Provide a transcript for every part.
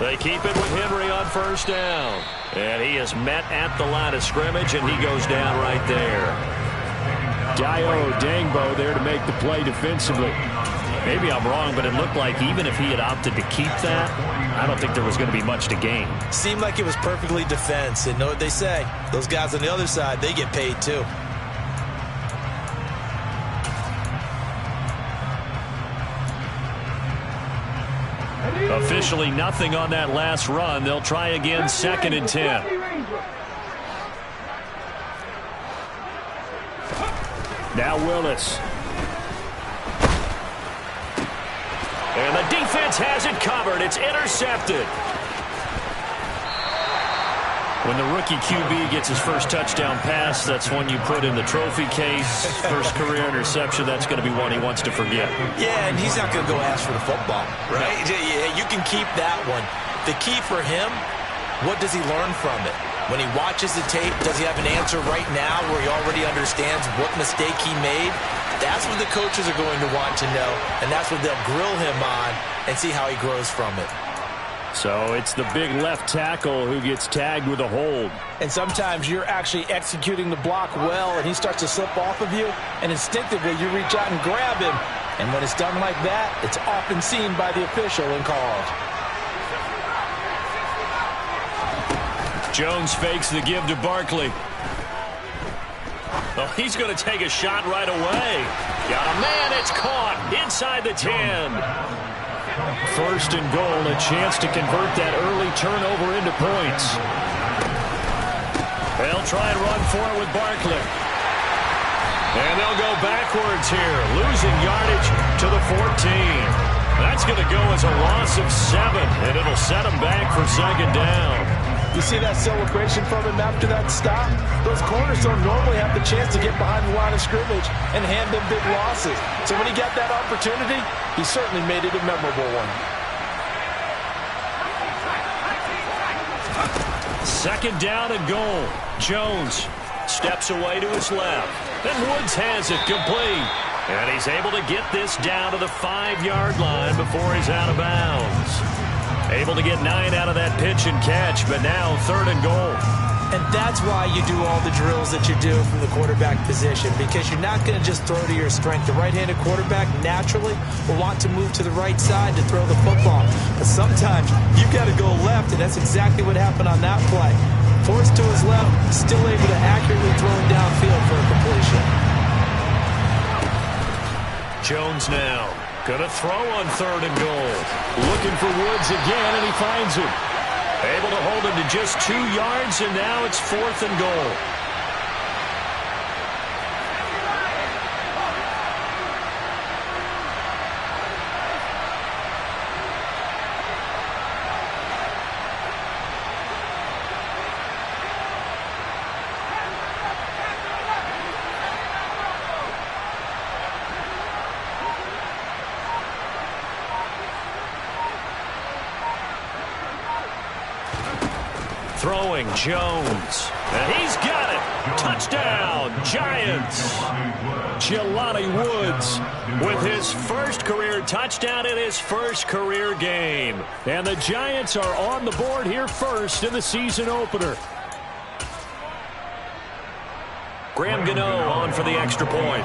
They keep it with Henry on first down. And he is met at the line of scrimmage, and he goes down right there. Dio Dangbo there to make the play defensively. Maybe I'm wrong, but it looked like even if he had opted to keep that, I don't think there was going to be much to gain. Seemed like it was perfectly defense. And know what they say? Those guys on the other side, they get paid too. Officially nothing on that last run. They'll try again, 2nd and 10. Now Willis. And the defense has it covered. It's intercepted. When the rookie QB gets his first touchdown pass, that's one you put in the trophy case. First career interception, that's going to be one he wants to forget. Yeah, and he's not going to go ask for the football, right? Yeah, you can keep that one. The key for him, what does he learn from it? When he watches the tape, does he have an answer right now where he already understands what mistake he made? That's what the coaches are going to want to know, and that's what they'll grill him on and see how he grows from it. So it's the big left tackle who gets tagged with a hold. And sometimes you're actually executing the block well, and he starts to slip off of you, and instinctively you reach out and grab him. And when it's done like that, it's often seen by the official and called. Jones fakes the give to Barkley. Oh, he's going to take a shot right away. Got a man, it's caught inside the 10. 1st and goal, a chance to convert that early turnover into points. They'll try and run for it with Barkley. And they'll go backwards here, losing yardage to the 14. That's going to go as a loss of 7, and it'll set them back for 2nd down. You see that celebration from him after that stop? Those corners don't normally have the chance to get behind the line of scrimmage and hand them big losses. So when he got that opportunity, he certainly made it a memorable one. 2nd down and goal. Jones steps away to his left. And Woods has it complete. And he's able to get this down to the 5-yard line before he's out of bounds. Able to get 9 out of that pitch and catch, but now 3rd and goal. And that's why you do all the drills that you do from the quarterback position, because you're not going to just throw to your strength. The right-handed quarterback naturally will want to move to the right side to throw the football. But sometimes you've got to go left, and that's exactly what happened on that play. Forced to his left, still able to accurately throw him downfield for a completion. Jones now. Gonna throw on 3rd and goal. Looking for Woods again, and he finds him. Able to hold him to just 2 yards, and now it's 4th and goal. Throwing Jones, and he's got it. Touchdown, Giants. Jelani Woods with his first career touchdown in his first career game. And the Giants are on the board here first in the season opener. Graham Gano on for the extra point.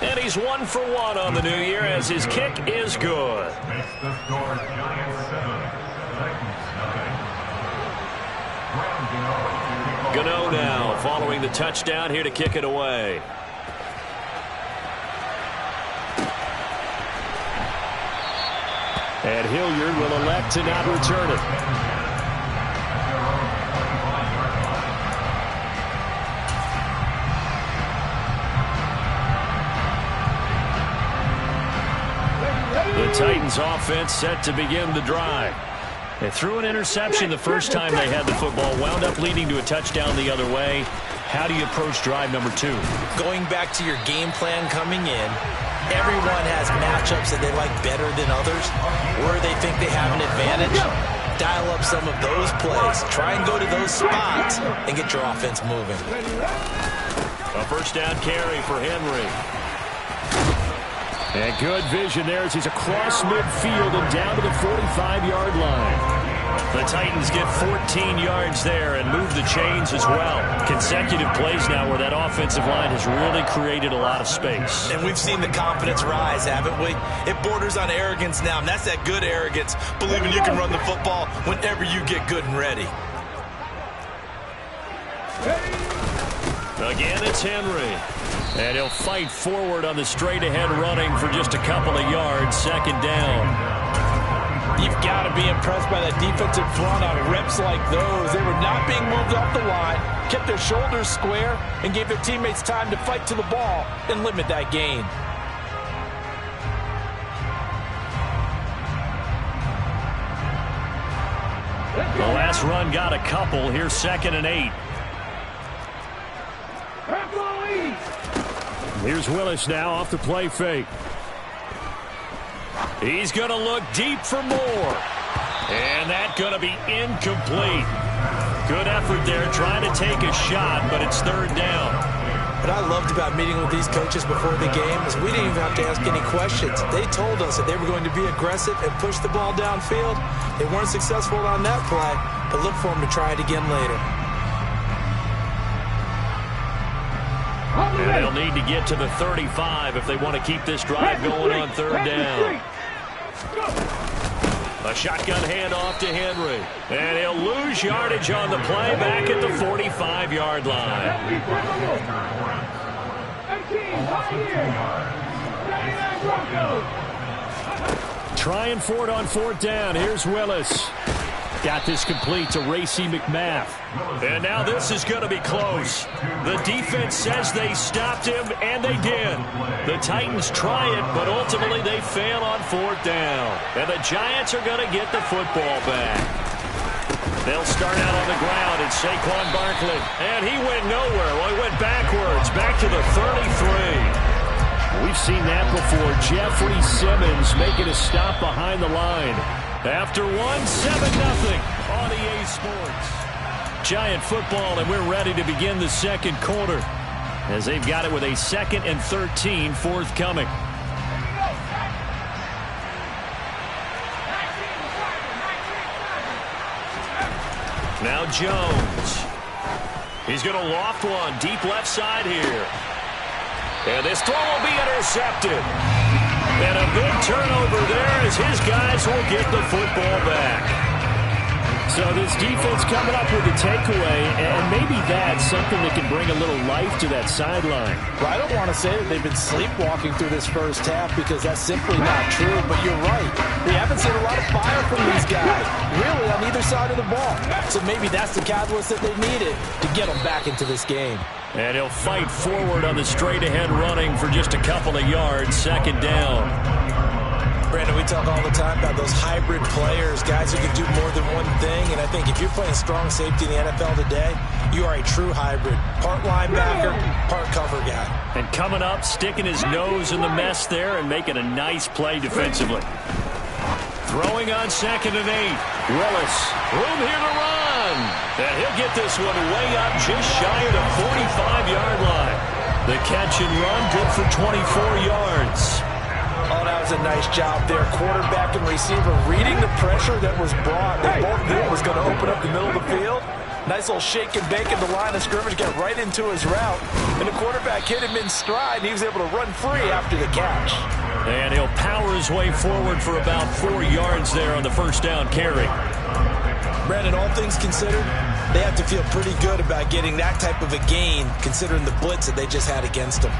And he's 1 for 1 on the new year as his kick is good. Gano now following the touchdown here to kick it away. And Hilliard will elect to not return it. The Titans offense set to begin the drive. They threw an interception the first time they had the football, wound up leading to a touchdown the other way. How do you approach drive number 2? Going back to your game plan coming in, everyone has matchups that they like better than others, where they think they have an advantage. dial up some of those plays. Try and go to those spots and get your offense moving. A first down carry for Henry. And good vision there as he's across midfield and down to the 45-yard line. The Titans get 14 yards there and move the chains as well. Consecutive plays now where that offensive line has really created a lot of space. And we've seen the confidence rise, haven't we? It borders on arrogance now, and that's that good arrogance, believing you can run the football whenever you get good and ready. Again, it's Henry. And he'll fight forward on the straight-ahead running for just a couple of yards. Second down. You've got to be impressed by that defensive front on reps like those. They were not being moved off the line, kept their shoulders square, and gave their teammates time to fight to the ball and limit that gain. The last run got a couple. Here's 2nd and 8. Here's Willis now off the play fake. He's going to look deep for more. And that's going to be incomplete. Good effort there trying to take a shot, but it's 3rd down. What I loved about meeting with these coaches before the game is we didn't even have to ask any questions. They told us that they were going to be aggressive and push the ball downfield. They weren't successful on that play, but look for them to try it again later. And they'll need to get to the 35 if they want to keep this drive going on 3rd down. A shotgun handoff to Henry. And he'll lose yardage on the play back at the 45-yard line. Trying for it on 4th down. Here's Willis. Got this complete to Racey McMath. And now this is going to be close. The defense says they stopped him, and they did. The Titans try it, but ultimately they fail on 4th down. And the Giants are going to get the football back. They'll start out on the ground. It's Saquon Barkley. And he went nowhere. Well, he went backwards, back to the 33. We've seen that before. Jeffrey Simmons making a stop behind the line. After 1, 7-0 on EA Sports. Giant football, and we're ready to begin the 2nd quarter as they've got it with a 2nd and 13 forthcoming. Now Jones. He's going to loft one deep left side here. And this throw will be intercepted. And a big turnover there as his guys will get the football back. So this defense coming up with a takeaway, and maybe that's something that can bring a little life to that sideline. Well, I don't want to say that they've been sleepwalking through this first half because that's simply not true, but you're right. We haven't seen a lot of fire from these guys, really, on either side of the ball. So maybe that's the catalyst that they needed to get them back into this game. And he'll fight forward on the straight-ahead running for just a couple of yards. 2nd down. Brandon, we talk all the time about those hybrid players, guys who can do more than one thing. And I think if you're playing strong safety in the NFL today, you are a true hybrid. Part linebacker, part cover guy. And coming up, sticking his nose in the mess there and making a nice play defensively. Throwing on 2nd and 8. Willis, room here to run. And he'll get this one way up just shy of the 45-yard line. The catch and run good for 24 yards. Oh, that was a nice job there. Quarterback and receiver reading the pressure that was brought. They both knew it was going to open up the middle of the field. Nice little shake and bake at the line of scrimmage, got right into his route. And the quarterback hit him in stride, and he was able to run free after the catch. And he'll power his way forward for about 4 yards there on the first down carry. Brandon, all things considered, they have to feel pretty good about getting that type of a gain, considering the blitz that they just had against them.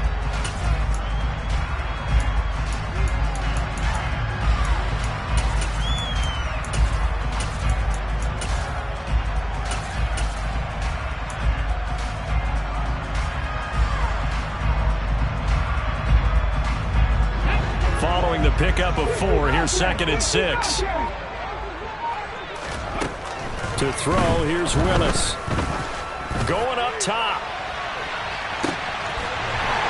Following the pickup of 4, here's 2nd and 6. To throw, here's Willis. Going up top.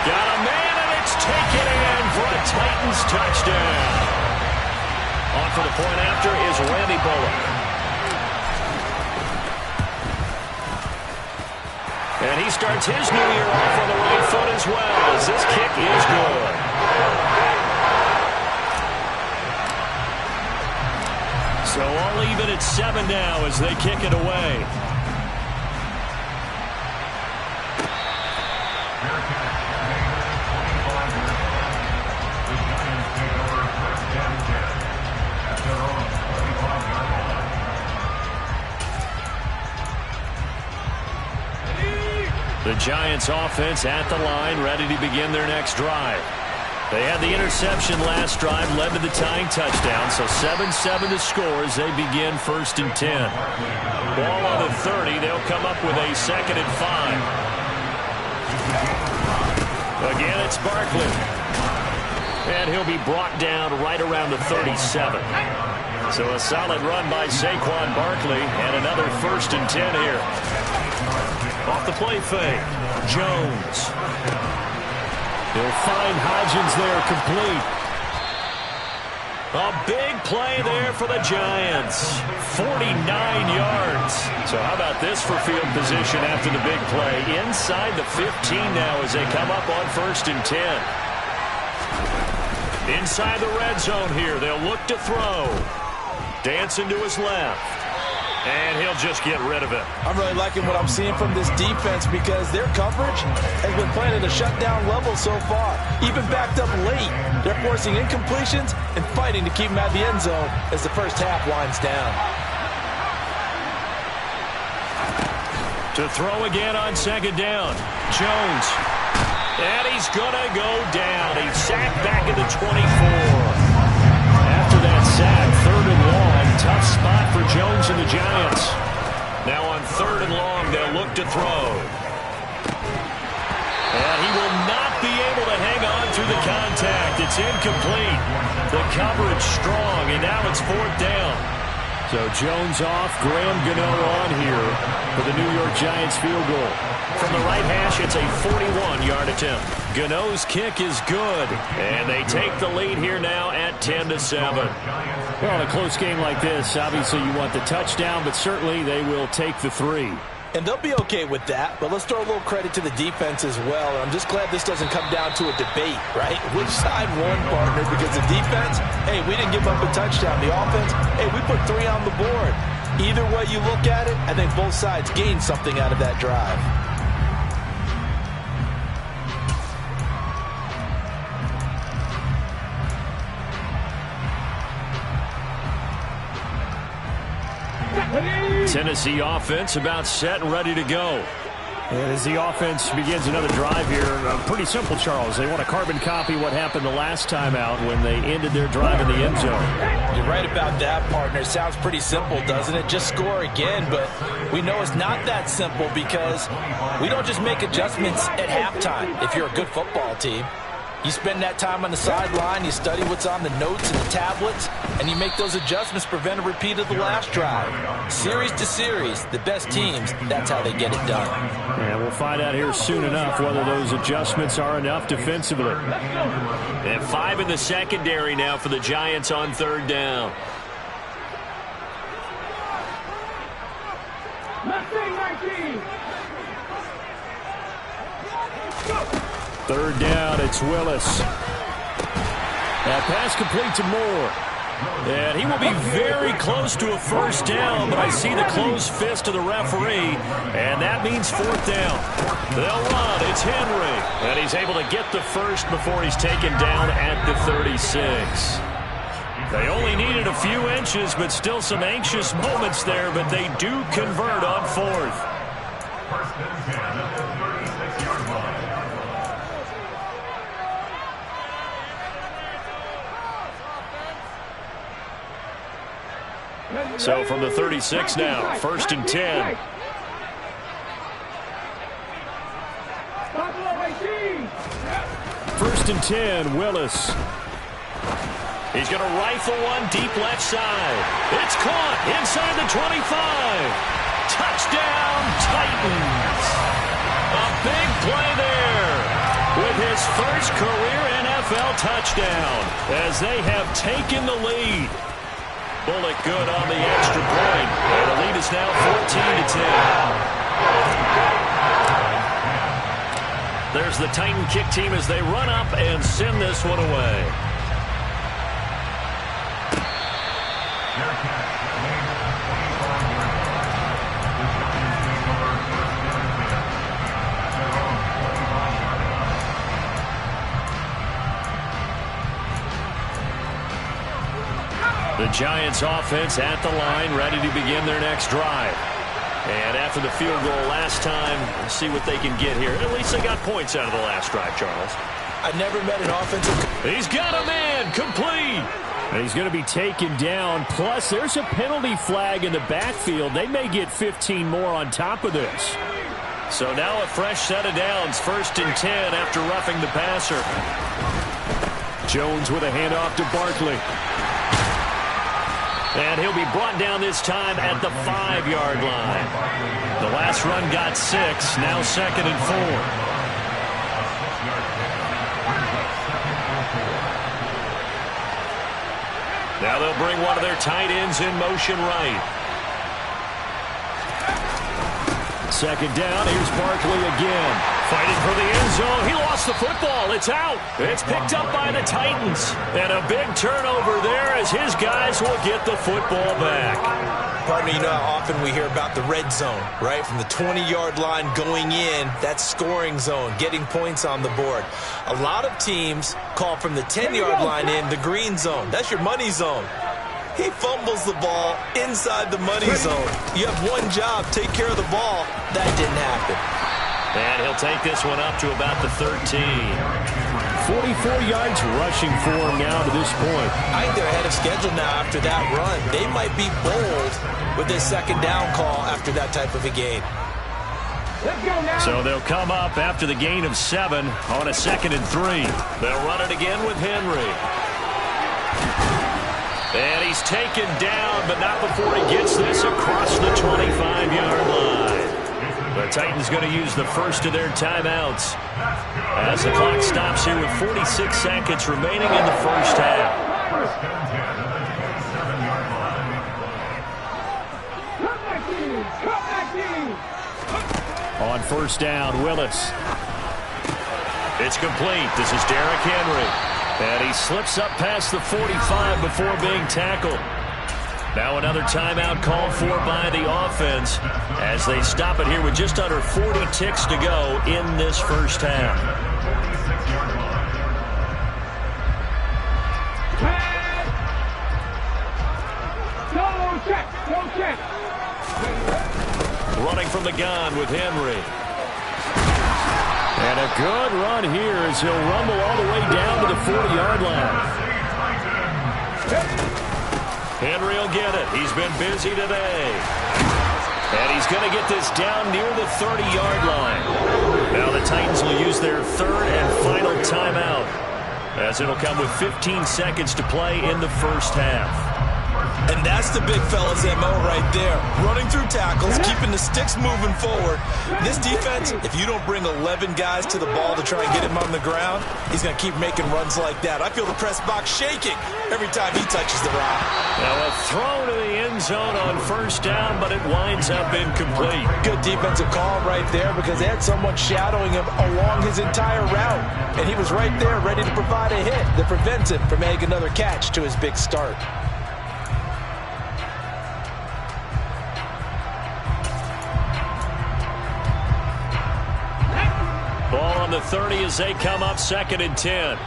Got a man, and it's taken in for a Titans touchdown. On for the point after is Randy Bullock. starts his new year off on the right foot as well, as this kick is good. So all even at 7 now as they kick it away. The Giants offense at the line, ready to begin their next drive. They had the interception last drive, led to the tying touchdown, so 7-7 to score as they begin 1st and 10. Ball on the 30, they'll come up with a 2nd and 5. Again, it's Barkley. And he'll be brought down right around the 37. So a solid run by Saquon Barkley, and another 1st and 10 here. Off the play fake, Jones. He'll find Hodgins there, complete. A big play there for the Giants. 49 yards. So how about this for field position after the big play? Inside the 15 now as they come up on 1st and 10. Inside the red zone here, they'll look to throw. Dancing to his left. And he'll just get rid of it. I'm really liking what I'm seeing from this defense because their coverage has been playing at a shutdown level so far. Even backed up late, they're forcing incompletions and fighting to keep them out of the end zone as the first half winds down. To throw again on 2nd down. Jones. And he's going to go down. He's sacked back at the 24. After that sack, 3rd and long. Tough spot for Jones and the Giants. Now on 3rd and long, they'll look to throw. And he will not be able to hang on through the contact. It's incomplete. The coverage strong, and now it's 4th down. So Jones off, Graham Gano on here for the New York Giants field goal. From the right hash, it's a 41-yard attempt. Gano's kick is good, and they take the lead here now at 10-7. Well, in a close game like this, obviously you want the touchdown, but certainly they will take the 3. And they'll be okay with that, but let's throw a little credit to the defense as well. I'm just glad this doesn't come down to a debate, right? Which side won, partner? Because the defense, hey, we didn't give up a touchdown. The offense, hey, we put 3 on the board. Either way you look at it, I think both sides gained something out of that drive. Tennessee offense about set and ready to go. And as the offense begins another drive here, pretty simple, Charles. They want to carbon copy what happened the last time out when they ended their drive in the end zone. You're right about that, partner. Sounds pretty simple, doesn't it? Just score again, but we know it's not that simple because we don't just make adjustments at halftime if you're a good football team. You spend that time on the sideline, you study what's on the notes and the tablets, and you make those adjustments, prevent a repeat of the last drive. Series to series, the best teams, that's how they get it done. And we'll find out here soon enough whether those adjustments are enough defensively. And 5 in the secondary now for the Giants on 3rd down. Third down, it's Willis. That pass complete to Moore. And he will be very close to a 1st down, but I see the closed fist of the referee, and that means 4th down. They'll run. It's Henry, and he's able to get the 1st before he's taken down at the 36. They only needed a few inches, but still some anxious moments there, but they do convert on 4th. So from the 36 now, 1st and 10. First and 10, Willis. He's going to rifle one deep left side. It's caught inside the 25. Touchdown, Titans. A big play there with his first career NFL touchdown as they have taken the lead. Bullock good on the extra point. And the lead is now 14-10. There's the Titan kick team as they run up and send this one away. The Giants offense at the line, ready to begin their next drive. And after the field goal last time, let's see what they can get here. At least they got points out of the last drive, Charles. I never met an offensive... He's got a man, complete. And he's going to be taken down. Plus, there's a penalty flag in the backfield. They may get 15 more on top of this. So now a fresh set of downs, 1st and 10 after roughing the passer. Jones with a handoff to Barkley. And he'll be brought down this time at the 5-yard line. The last run got 6, now 2nd and 4. Now they'll bring one of their tight ends in motion right. 2nd down, here's Barkley again. Fighting for the end zone. He lost the football. It's out. It's picked up by the Titans. And a big turnover there as his guys will get the football back. Pardon me, you know how often we hear about the red zone, right? From the 20-yard line going in, that's scoring zone, getting points on the board. A lot of teams call from the 10-yard line in the green zone. That's your money zone. He fumbles the ball inside the money zone. You have one job, take care of the ball. That didn't happen. And he'll take this one up to about the 13. 44 yards rushing for him now to this point. I think they're ahead of schedule now after that run. They might be bold with this 2nd down call after that type of a game. So they'll come up after the gain of 7 on a 2nd and 3. They'll run it again with Henry. And he's taken down, but not before he gets this across the 25-yard line. The Titans going to use the first of their timeouts as the clock stops here with 46 seconds remaining in the first half. On 1st down, Willis. It's complete. This is Derrick Henry. And he slips up past the 45 before being tackled. Now another timeout called for by the offense as they stop it here with just under 40 ticks to go in this first half. Running from the gun with Henry. And a good run here as he'll rumble all the way down to the 40-yard line. Henry will get it. He's been busy today. And he's going to get this down near the 30-yard line. Now the Titans will use their 3rd and final timeout as it'll come with 15 seconds to play in the first half. And that's the big fella's MO right there. Running through tackles, keeping the sticks moving forward. This defense, if you don't bring 11 guys to the ball to try and get him on the ground, he's going to keep making runs like that. I feel the press box shaking every time he touches the rock. Now a throw to the end zone on 1st down, but it winds up incomplete. Good defensive call right there because they had someone shadowing him along his entire route. And he was right there ready to provide a hit that prevents him from making another catch to his big start. Ball on the 30 as they come up 2nd and 10.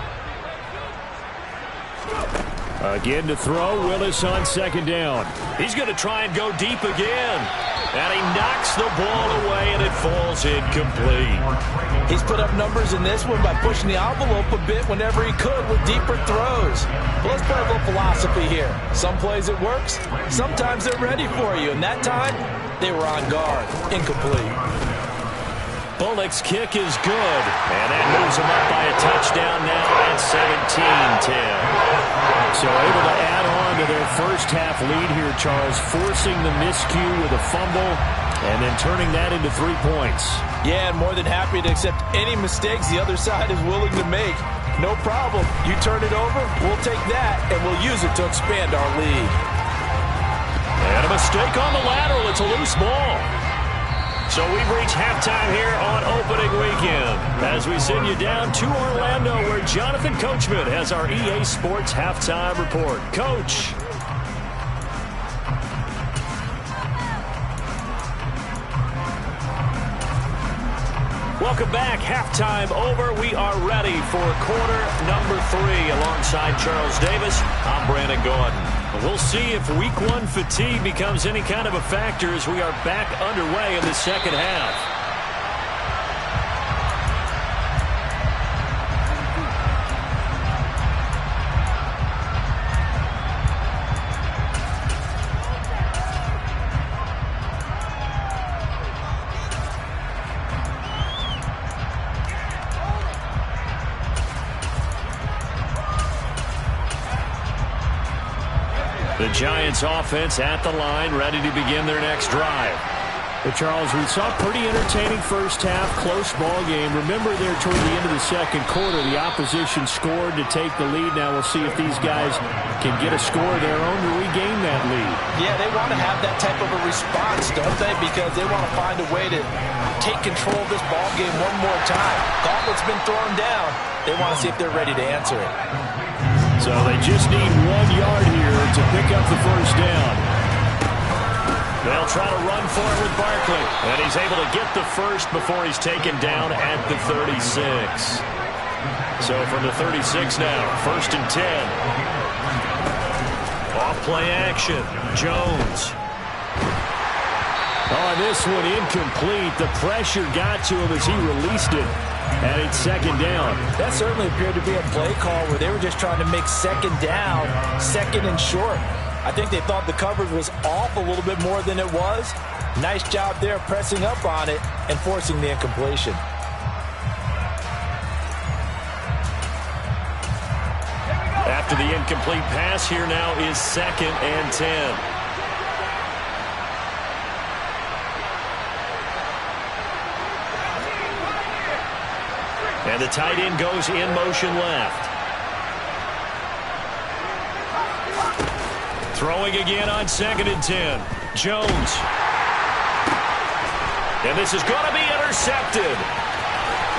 Again to throw, Willis on 2nd down. He's going to try and go deep again. And he knocks the ball away, and it falls incomplete. He's put up numbers in this one by pushing the envelope a bit whenever he could with deeper throws. Well, let's play a little philosophy here. Some plays it works. Sometimes they're ready for you. And that time, they were on guard. Incomplete. Bullock's kick is good, and that moves him up by a touchdown now at 17-10. So able to add on to their first half lead here, Charles, forcing the miscue with a fumble and then turning that into 3 points. Yeah, and more than happy to accept any mistakes the other side is willing to make. No problem. You turn it over, we'll take that, and we'll use it to expand our lead. And a mistake on the lateral. It's a loose ball. So we've reached halftime here on opening weekend as we send you down to Orlando where Jonathan Coachman has our EA Sports halftime report. Coach. Welcome back. Halftime over. We are ready for quarter number 3 alongside Charles Davis. I'm Brandon Gordon. We'll see if week 1 fatigue becomes any kind of a factor as we are back underway in the second half. The Giants offense at the line, ready to begin their next drive. Well, Charles, we saw a pretty entertaining first half, close ball game. Remember there toward the end of the second quarter, the opposition scored to take the lead. Now we'll see if these guys can get a score of their own to regain that lead. Yeah, they want to have that type of a response, don't they? Because they want to find a way to take control of this ball game one more time. Gauntlet's been thrown down. They want to see if they're ready to answer it. So they just need 1 yard here to pick up the first down. They'll try to run for it with Barkley. And he's able to get the first before he's taken down at the 36. So from the 36 now, 1st and 10. Off play action. Jones. Oh, this one incomplete. The pressure got to him as he released it. And it's 2nd down. That certainly appeared to be a play call where they were just trying to make 2nd down, 2nd and short. I think they thought the coverage was off a little bit more than it was. Nice job there pressing up on it and forcing the incompletion. After the incomplete pass, here now is 2nd and 10. And the tight end goes in motion left. Throwing again on 2nd and 10. Jones. And this is going to be intercepted.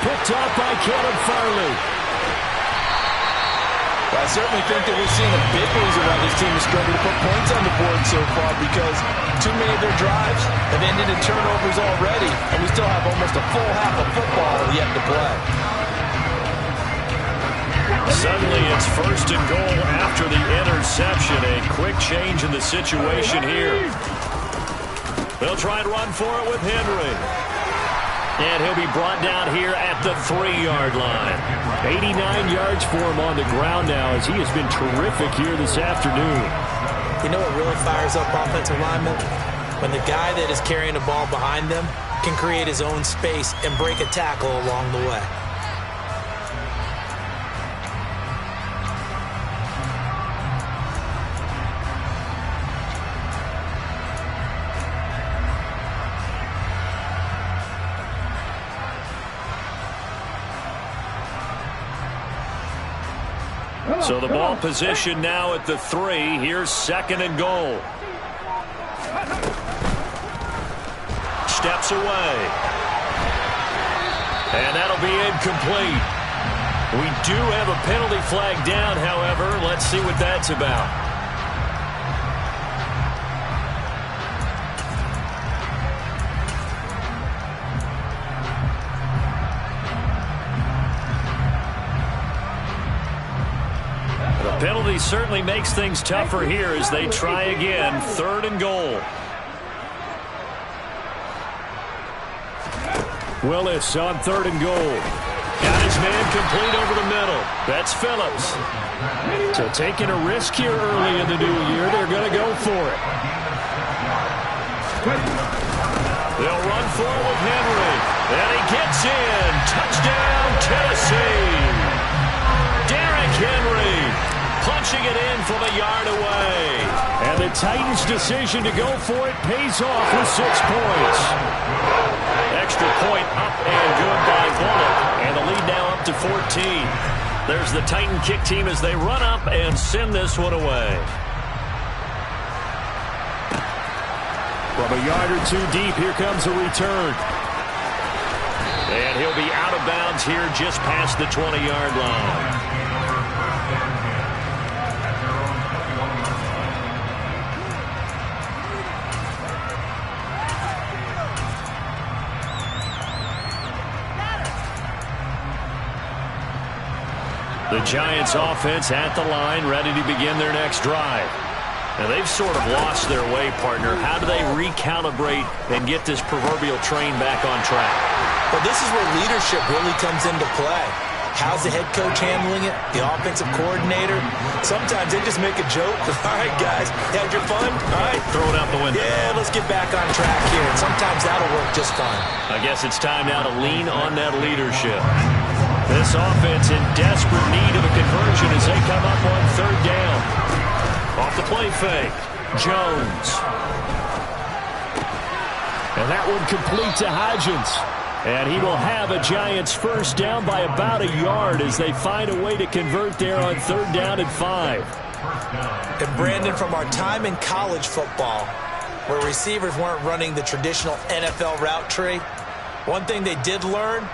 Picked up by Caleb Farley. Well, I certainly think that we're seeing a big reason why this team is struggling to put points on the board so far, because too many of their drives have ended in turnovers already, and we still have almost a full half of football yet to play. Suddenly it's 1st and goal after the interception. A quick change in the situation here. They'll try and run for it with Henry. And he'll be brought down here at the 3-yard line. 89 yards for him on the ground now as he has been terrific here this afternoon. You know what really fires up offensive linemen? When the guy that is carrying the ball behind them can create his own space and break a tackle along the way. So the ball position now at the 3. Here's 2nd and goal. Steps away. And that'll be incomplete. We do have a penalty flag down, however. Let's see what that's about. Penalty certainly makes things tougher here as they try again. 3rd and goal. Willis on 3rd and goal. Got his man complete over the middle. That's Phillips. So taking a risk here early in the new year. They're going to go for it. They'll run for it with Henry. And he gets in. Touchdown, Tennessee. Derrick Henry punching it in from a yard away. And the Titans' decision to go for it pays off with 6 points. Extra point up and good by Bullock. And the lead now up to 14. There's the Titan kick team as they run up and send this one away. From a yard or two deep, here comes a return. And he'll be out of bounds here just past the 20-yard line. The Giants offense at the line, ready to begin their next drive. Now, they've sort of lost their way, partner. How do they recalibrate and get this proverbial train back on track? Well, this is where leadership really comes into play. How's the head coach handling it? The offensive coordinator? Sometimes they just make a joke. All right, guys, had your fun? All right. Throw it out the window. Yeah, let's get back on track here. And sometimes that'll work just fine. I guess it's time now to lean on that leadership. This offense in desperate need of a conversion as they come up on third down. Off the play fake, Jones. And that one complete to Hodgins. And he will have a Giants first down by about a yard as they find a way to convert there on third down and 5. And Brandon, from our time in college football, where receivers weren't running the traditional NFL route tree, one thing they did learn,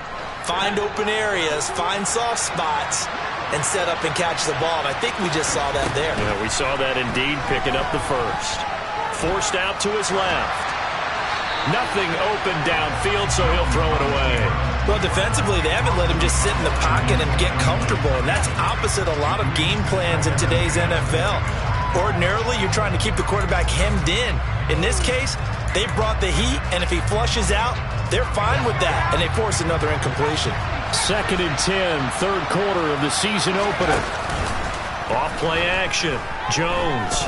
find open areas, find soft spots, and set up and catch the ball. And I think we just saw that there. Yeah, we saw that indeed, picking up the first. Forced out to his left. Nothing open downfield, so he'll throw it away. Well, defensively, they haven't let him just sit in the pocket and get comfortable, and that's opposite a lot of game plans in today's NFL. Ordinarily, you're trying to keep the quarterback hemmed in. In this case, they brought the heat, and if he flushes out, they're fine with that, and they force another incompletion. 2nd and 10, third quarter of the season opener. Off play action, Jones.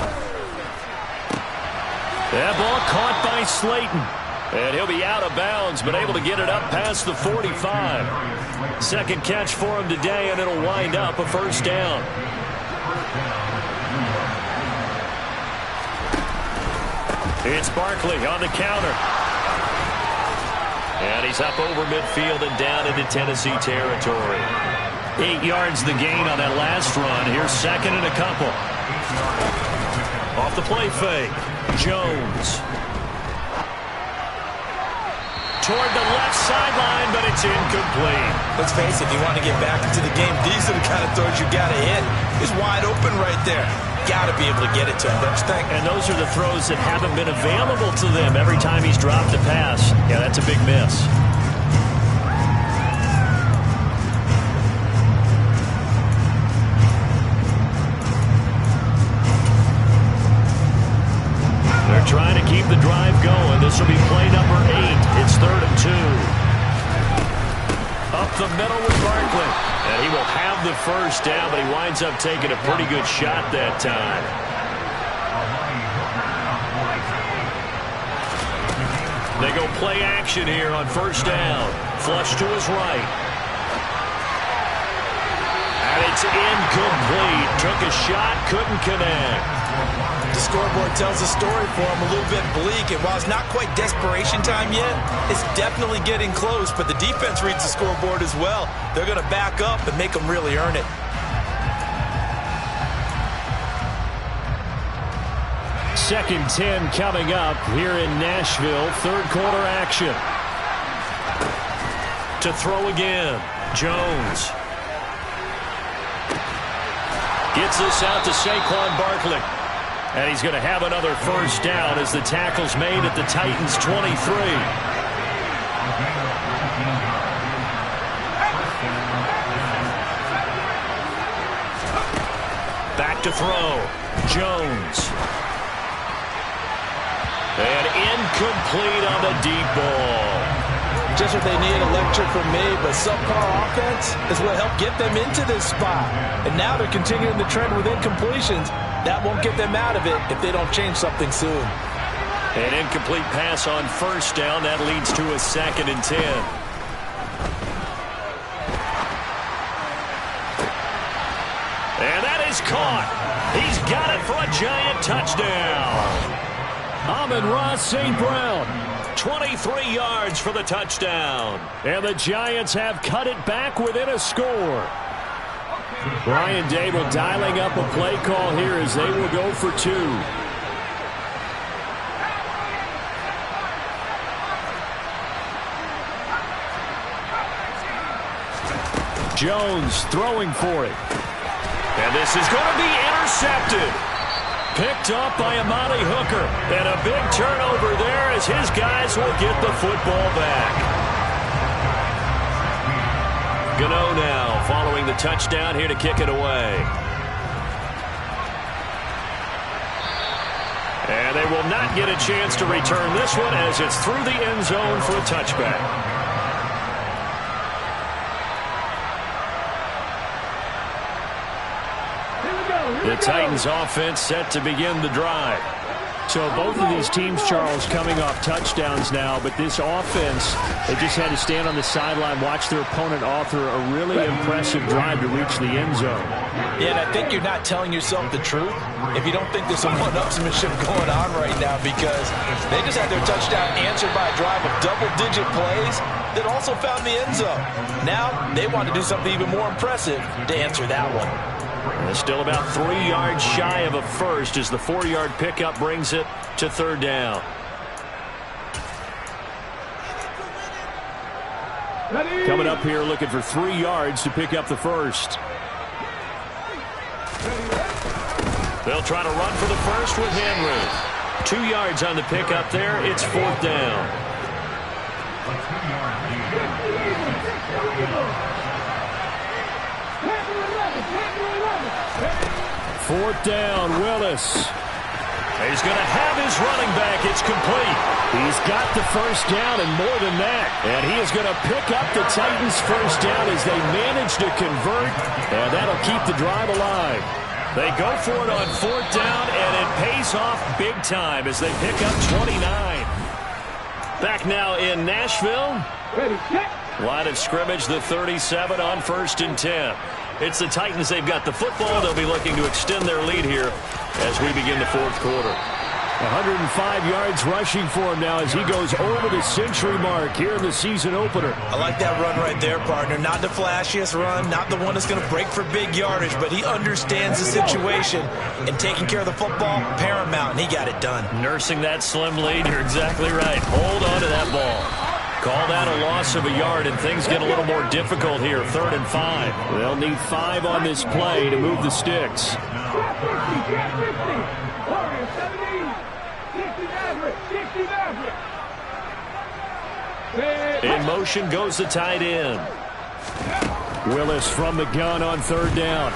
That ball caught by Slayton. And he'll be out of bounds, but able to get it up past the 45. Second catch for him today, and it'll wind up a first down. It's Barkley on the counter. And he's up over midfield and down into Tennessee territory. 8 yards the gain on that last run. Here's second and a couple. Off the play fake, Jones. Toward the left sideline, but it's incomplete. Let's face it, if you want to get back into the game, these are the kind of throws you got to hit. He's wide open right there. Got to be able to get it to him, don't you think? And those are the throws that haven't been available to them every time he's dropped a pass. Yeah, that's a big miss. They're trying to keep the drive going. This will be play number 8. It's 3rd and 2. Up the middle with Barkley. And he will have the first down, but he winds up taking a pretty good shot that time. They go play action here on first down. Flush to his right. And it's incomplete. Took a shot, couldn't connect. The scoreboard tells a story for him, a little bit bleak, and while it's not quite desperation time yet, it's definitely getting close, but the defense reads the scoreboard as well. They're going to back up and make them really earn it. Second 10 coming up here in Nashville. Third quarter action. To throw again, Jones. Gets this out to Saquon Barkley. And he's going to have another first down as the tackle's made at the Titans' 23. Back to throw. Jones. And incomplete on the deep ball. Just what they need, a lecture from me, but subpar offense is what helped get them into this spot. And now they're continuing the trend with incompletions. That won't get them out of it if they don't change something soon. An incomplete pass on first down. That leads to a 2nd and 10. And that is caught. He's got it for a Giant touchdown. Amon-Ra St. Brown. 23 yards for the touchdown. And the Giants have cut it back within a score. Brian Dable dialing up a play call here as they will go for 2. Jones throwing for it. And this is going to be intercepted. Picked up by Amani Hooker. And a big turnover there as his guys will get the football back. Gano now following the touchdown here to kick it away. And they will not get a chance to return this one as it's through the end zone for a touchback. The Titans offense set to begin the drive. So both of these teams, Charles, coming off touchdowns now, but this offense, they just had to stand on the sideline, watch their opponent author a really impressive drive to reach the end zone. Yeah, and I think you're not telling yourself the truth if you don't think there's some one-upsmanship going on right now, because they just had their touchdown answered by a drive of double-digit plays that also found the end zone. Now they want to do something even more impressive to answer that one. Still about 3 yards shy of a first as the 4-yard pickup brings it to third down. Coming up here looking for 3 yards to pick up the first. They'll try to run for the first with Henry. 2 yards on the pickup there. It's fourth down. Fourth down, Willis. He's going to have his running back. It's complete. He's got the first down and more than that. And he is going to pick up the Titans' first down as they manage to convert. And that'll keep the drive alive. They go for it on fourth down, and it pays off big time as they pick up 29. Back now in Nashville. Line of scrimmage, the 37 on 1st and 10. It's the Titans. They've got the football. They'll be looking to extend their lead here as we begin the fourth quarter. 105 yards rushing for him now as he goes over the century mark here in the season opener. I like that run right there, partner. Not the flashiest run, not the one that's going to break for big yardage, but he understands the situation, and taking care of the football, paramount, and he got it done. Nursing that slim lead, you're exactly right. Hold on to that ball. Call that a loss of a yard, and things get a little more difficult here. 3rd and 5. They'll need 5 on this play to move the sticks. In motion goes the tight end. Willis from the gun on 3rd down.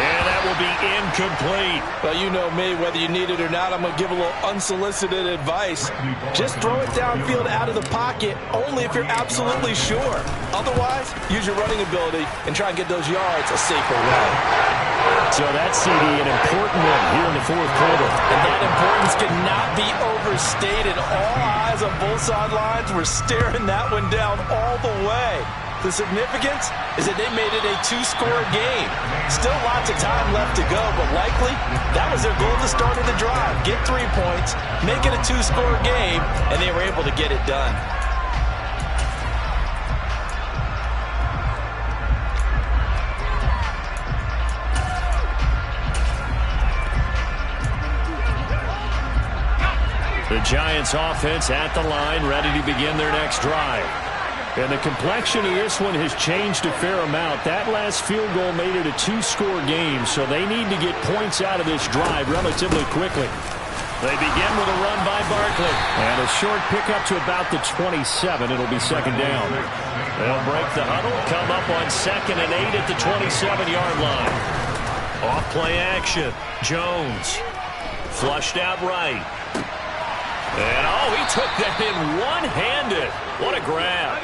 And that will be incomplete. Well, you know me, whether you need it or not, I'm going to give a little unsolicited advice. Just throw it downfield out of the pocket only if you're absolutely sure. Otherwise, use your running ability and try and get those yards a safer way. So that CD, an important one here in the fourth quarter. And that importance cannot be overstated. All eyes on both sidelines were staring that one down all the way. The significance is that they made it a 2-score game. Still lots of time left to go, but likely that was their goal at the start of the drive. Get 3 points, make it a 2-score game, and they were able to get it done. The Giants offense at the line, ready to begin their next drive. And the complexion of this one has changed a fair amount. That last field goal made it a 2-score game, so they need to get points out of this drive relatively quickly. They begin with a run by Barkley. And a short pickup to about the 27. It'll be 2nd down. They'll break the huddle, come up on 2nd and 8 at the 27-yard line. Off play action. Jones flushed out right. And, oh, he took that in one-handed. What a grab.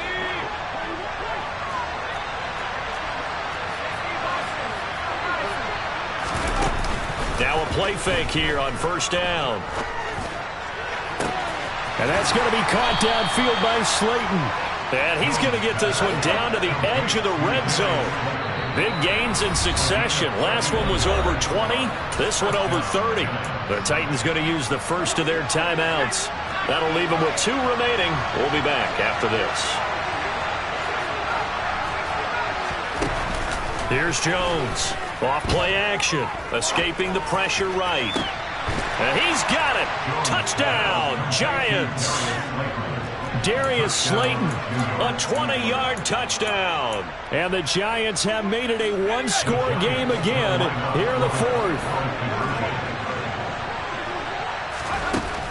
Now a play fake here on 1st down. And that's going to be caught downfield by Slayton. And he's going to get this one down to the edge of the red zone. Big gains in succession. Last one was over 20. This one over 30. The Titans going to use the first of their timeouts. That'll leave them with 2 remaining. We'll be back after this. Here's Jones. Off play action. Escaping the pressure right. And he's got it. Touchdown, Giants. Darius Slayton, a 20-yard touchdown. And the Giants have made it a one-score game again here in the fourth.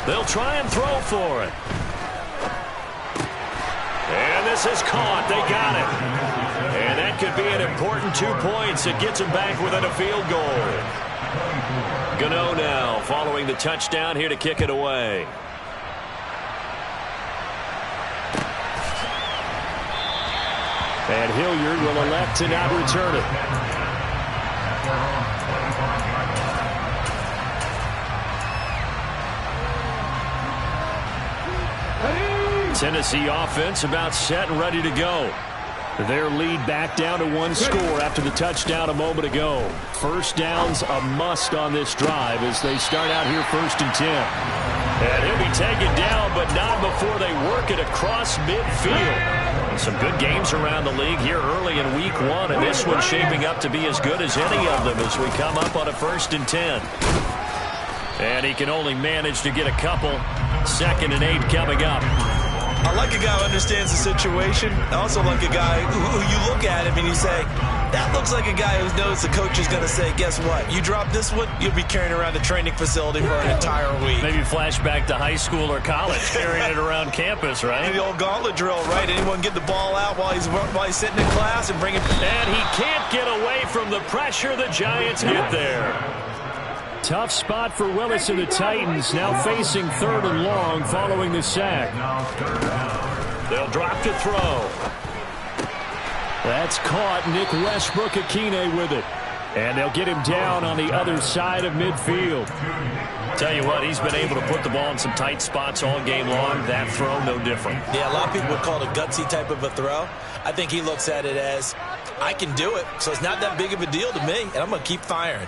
They'll try and throw for it. And this is caught. They got it. And that could be an important 2 points. It gets them back within a field goal. Gano now following the touchdown here to kick it away. And Hilliard will elect to not return it. Tennessee offense about set and ready to go. Their lead back down to one score after the touchdown a moment ago. First down's a must on this drive as they start out here 1st and 10. And he'll be taken down, but not before they work it across midfield. Some good games around the league here early in week 1, and this one's shaping up to be as good as any of them as we come up on a 1st and 10. And he can only manage to get a couple. 2nd and 8 coming up. I like a guy who understands the situation. I also like a guy who you look at him and you say, that looks like a guy who knows the coach is going to say, guess what? You drop this one, you'll be carrying around the training facility for an entire week. Maybe flashback to high school or college, carrying it around campus, right? The old gauntlet drill, right? Anyone get the ball out while he's sitting in class and bring it. And he can't get away from the pressure. The Giants get there. Tough spot for Willis and the Titans, now facing 3rd and long following the sack. They'll drop to throw. That's caught. Nick Westbrook-Akine with it. And they'll get him down on the other side of midfield. Tell you what, he's been able to put the ball in some tight spots all game long. That throw, no different. Yeah, a lot of people would call it a gutsy type of a throw. I think he looks at it as, I can do it, so it's not that big of a deal to me, and I'm going to keep firing.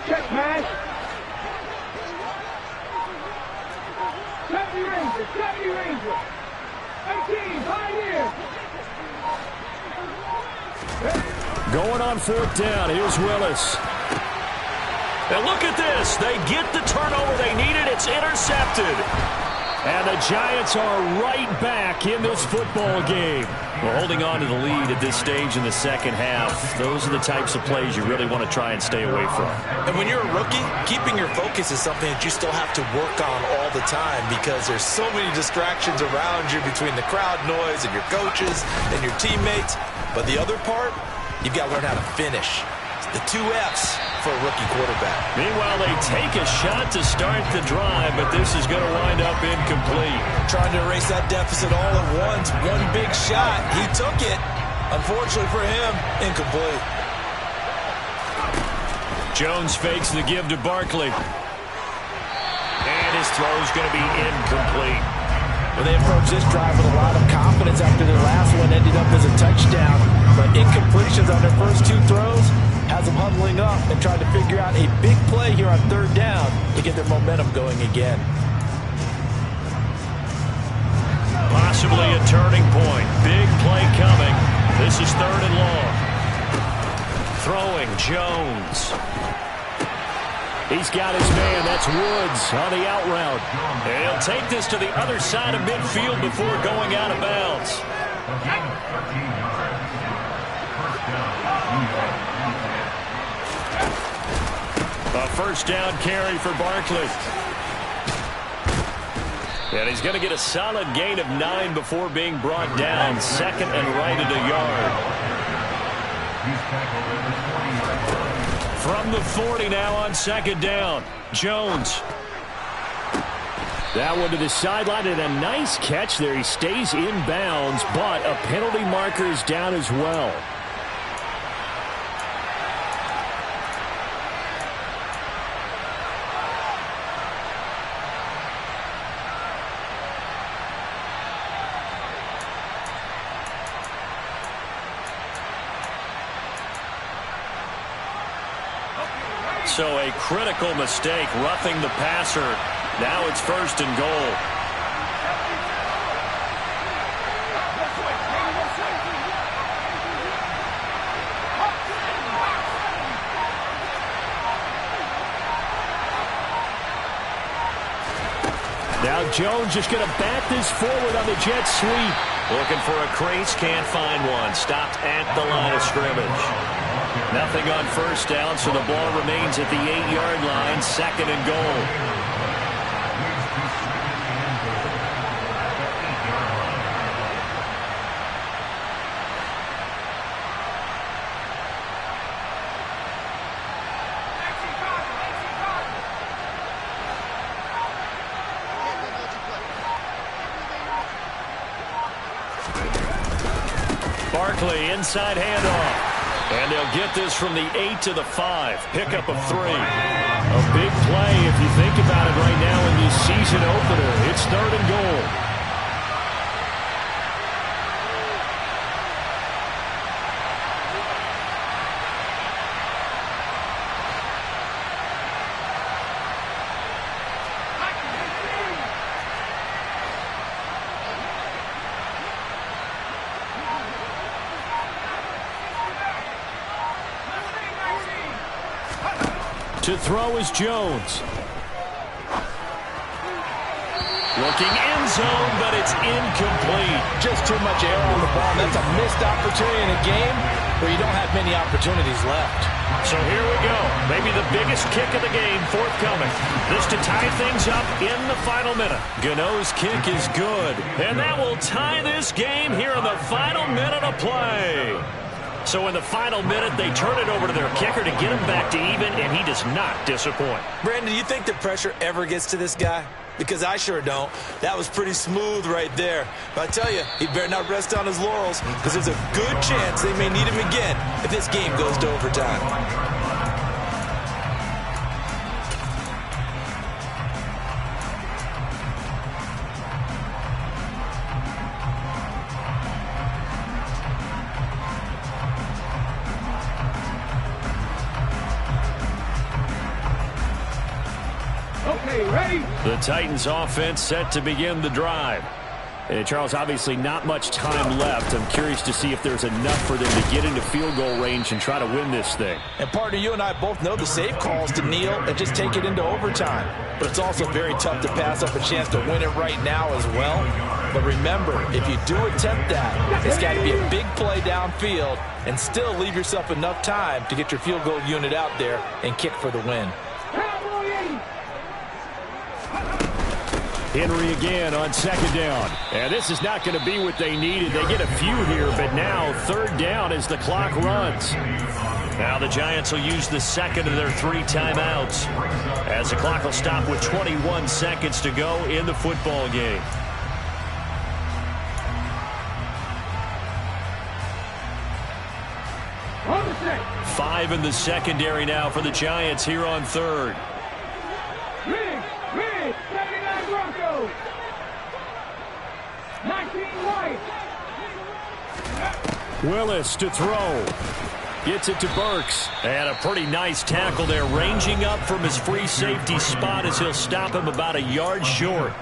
Check pass. Safety Ranger. 18, Pioneer. Going on 4th down. Here's Willis. And look at this. They get the turnover they needed. It's intercepted. And the Giants are right back in this football game. Well, holding on to the lead at this stage in the second half, those are the types of plays you really want to try and stay away from. And when you're a rookie, keeping your focus is something that you still have to work on all the time because there's so many distractions around you between the crowd noise and your coaches and your teammates. But the other part, you've got to learn how to finish. It's the 2 F's for a rookie quarterback. Meanwhile, they take a shot to start the drive, but this is going to wind up incomplete. Trying to erase that deficit all at once. One big shot. He took it. Unfortunately for him, incomplete. Jones fakes the give to Barkley. And his throw's going to be incomplete. Well, they approached this drive with a lot of confidence after their last one ended up as a touchdown. But incompletions on their first 2 throws has them huddling up and trying to figure out a big play here on 3rd down to get their momentum going again. Possibly a turning point. Big play coming. This is 3rd and long. Throwing Jones. He's got his man. That's Woods on the out route. And he'll take this to the other side of midfield before going out of bounds. A 1st down carry for Barkley. And he's going to get a solid gain of 9 before being brought down. 2nd and right at a yard. From the 40 now on 2nd down. Jones. That one to the sideline and a nice catch there. He stays in bounds, but a penalty marker is down as well. So a critical mistake, roughing the passer. Now it's 1st and goal. Now Jones just going to bat this forward on the jet sweep. Looking for a crease, can't find one. Stopped at the line of scrimmage. Nothing on first down, so the ball remains at the 8-yard line, 2nd and goal. Barkley, inside handoff. And they'll get this from the 8 to the 5. Pickup of 3. A big play if you think about it right now in this season opener. It's 3rd and goal. To throw is Jones. Looking end zone, but it's incomplete. Just too much air on the ball. That's a missed opportunity in a game where you don't have many opportunities left. So here we go. Maybe the biggest kick of the game forthcoming. This to tie things up in the final minute. Gano's kick is good. And that will tie this game here in the final minute of play. So in the final minute, they turn it over to their kicker to get him back to even, and he does not disappoint. Brandon, do you think the pressure ever gets to this guy? Because I sure don't. That was pretty smooth right there. But I tell you, he better not rest on his laurels, because there's a good chance they may need him again if this game goes to overtime. The Titans offense set to begin the drive. And Charles, obviously not much time left. I'm curious to see if there's enough for them to get into field goal range and try to win this thing. And partner, you and I both know the safe calls to kneel and just take it into overtime. But it's also very tough to pass up a chance to win it right now as well. But remember, if you do attempt that, it's got to be a big play downfield and still leave yourself enough time to get your field goal unit out there and kick for the win. Henry again on 2nd down. And this is not going to be what they needed. They get a few here, but now 3rd down as the clock runs. Now the Giants will use the 2nd of their 3 timeouts as the clock will stop with 21 seconds to go in the football game. Five in the secondary now for the Giants here on 3rd. Willis to throw. Gets it to Burks. And a pretty nice tackle there, ranging up from his free safety spot as he'll stop him about a yard short.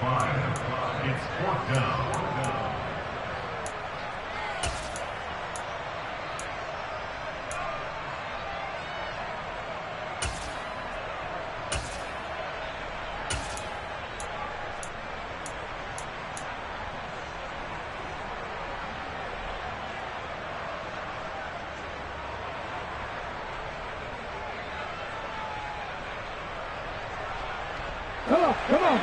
Come on.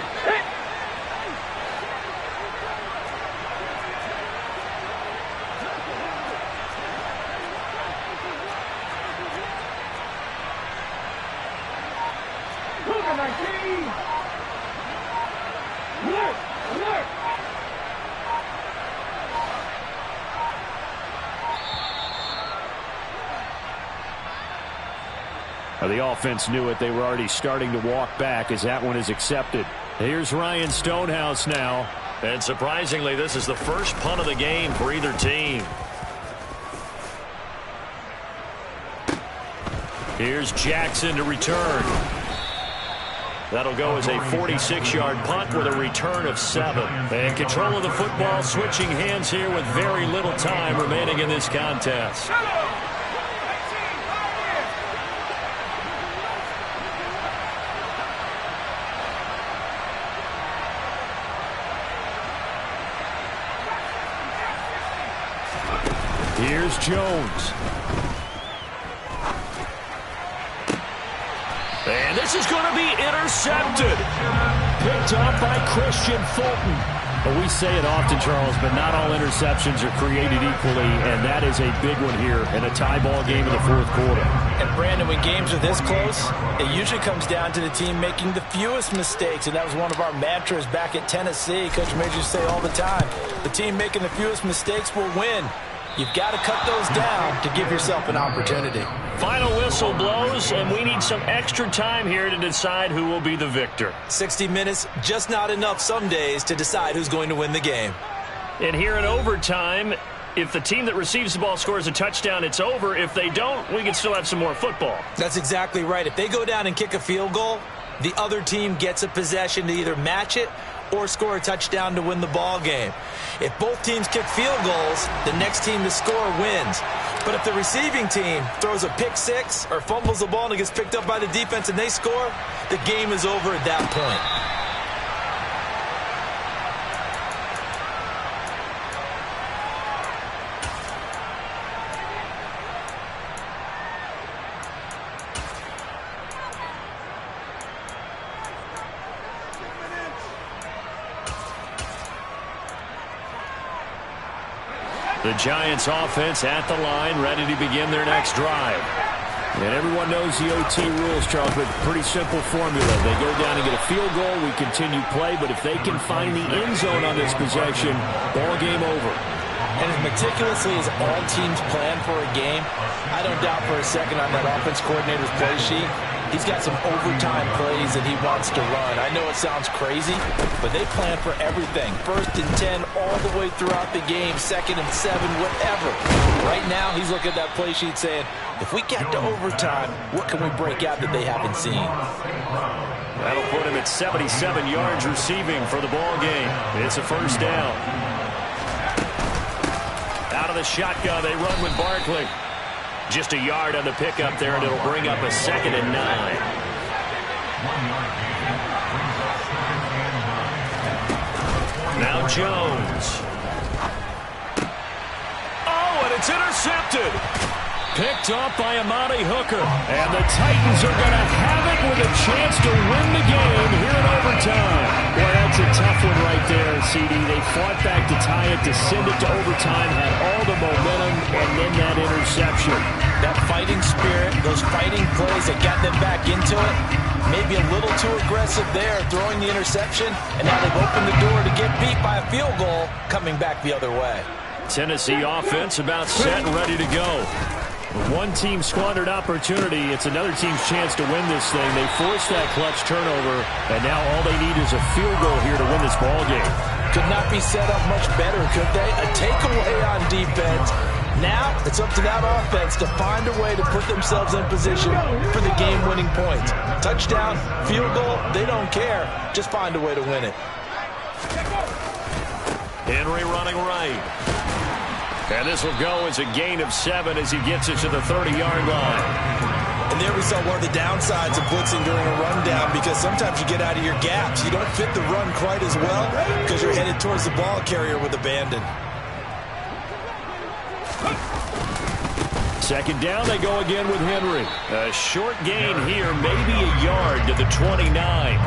The offense knew it. They were already starting to walk back as that one is accepted. Here's Ryan Stonehouse now. And surprisingly, this is the first punt of the game for either team. Here's Jackson to return. That'll go as a 46-yard punt with a return of 7. And control of the football switching hands here with very little time remaining in this contest. Here's Jones. And this is going to be intercepted. Picked up by Christian Fulton. Well, we say it often, Charles, but not all interceptions are created equally, and that is a big one here in a tie ball game in the fourth quarter. And, Brandon, when games are this close, it usually comes down to the team making the fewest mistakes, and that was one of our mantras back at Tennessee. Coach Major used to say all the time, the team making the fewest mistakes will win. You've got to cut those down to give yourself an opportunity. Final whistle blows, and we need some extra time here to decide who will be the victor. 60 minutes, just not enough some days to decide who's going to win the game. And here in overtime, if the team that receives the ball scores a touchdown, it's over. If they don't, we can still have some more football. That's exactly right. If they go down and kick a field goal, the other team gets a possession to either match it or score a touchdown to win the ball game. If both teams kick field goals, the next team to score wins. But if the receiving team throws a pick six or fumbles the ball and it gets picked up by the defense and they score, the game is over at that point. The Giants offense at the line, ready to begin their next drive. And everyone knows the OT rules, Charles, but pretty simple formula. They go down and get a field goal, we continue play, but if they can find the end zone on this possession, ball game over. And as meticulously as all teams plan for a game, I don't doubt for a second on that offense coordinator's play sheet, he's got some overtime plays that he wants to run. I know it sounds crazy, but they plan for everything. 1st and 10 all the way throughout the game, 2nd and 7, whatever. Right now, he's looking at that play sheet saying, if we get to overtime, what can we break out that they haven't seen? That'll put him at 77 yards receiving for the ball game. It's a first down. Out of the shotgun, they run with Barkley. Just a yard on the pickup there, and it'll bring up a 2nd and 9. Now Jones. Oh, and it's intercepted. Picked up by Amani Hooker. And the Titans are going to have it with a chance to win the game here in overtime. Boy, that's a tough one right there, CD. They fought back to tie it, to send it to overtime, had all the momentum, and then that interception. That fighting spirit, those fighting plays that got them back into it, maybe a little too aggressive there, throwing the interception, and now they've opened the door to get beat by a field goal coming back the other way. Tennessee offense about set and ready to go. One team squandered opportunity. It's another team's chance to win this thing. They forced that clutch turnover, and now all they need is a field goal here to win this ball game. Could not be set up much better, could they? A takeaway on defense. Now it's up to that offense to find a way to put themselves in position for the game-winning points. Touchdown, field goal, they don't care. Just find a way to win it. Henry running right. And this will go as a gain of 7 as he gets it to the 30-yard line. And there we saw one of the downsides of blitzing during a rundown, because sometimes you get out of your gaps. You don't fit the run quite as well because you're headed towards the ball carrier with abandon. 2nd down, they go again with Henry. A short gain here, maybe a yard to the 29.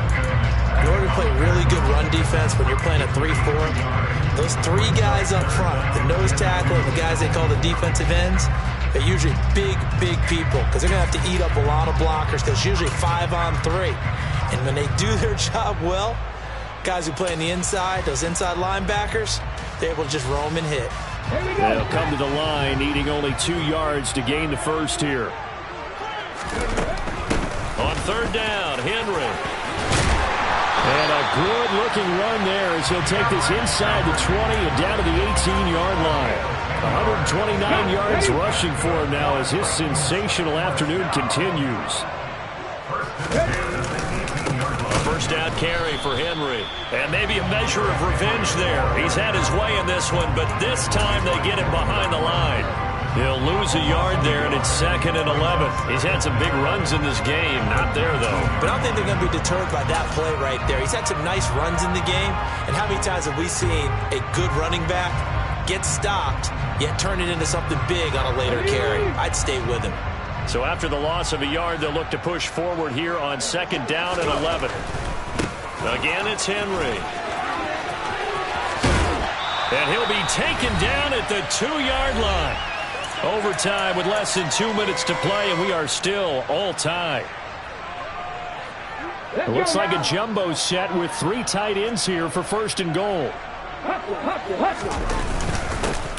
In order to play really good run defense when you're playing a 3-4, those 3 guys up front, the nose tackle and the guys they call the defensive ends, they're usually big, big people, because they're going to have to eat up a lot of blockers, because usually 5 on 3. And when they do their job well, guys who play on the inside, those inside linebackers, they're able to just roam and hit. They'll come to the line, needing only 2 yards to gain the first here. On 3rd down, Henry. And a good-looking run there as he'll take this inside the 20 and down to the 18-yard line. 129 yards rushing for him now as his sensational afternoon continues. First down carry for Henry. And maybe a measure of revenge there. He's had his way in this one, but this time they get him behind the line. He'll lose a yard there, and it's 2nd and 11. He's had some big runs in this game. Not there, though. But I don't think they're going to be deterred by that play right there. He's had some nice runs in the game. And how many times have we seen a good running back get stopped, yet turn it into something big on a later carry. I'd stay with him. So after the loss of a yard, they'll look to push forward here on 2nd down and 11. Again, it's Henry. And he'll be taken down at the 2-yard line. Overtime with less than 2 minutes to play, and we are still all tied. It looks like a jumbo set with 3 tight ends here for 1st and goal.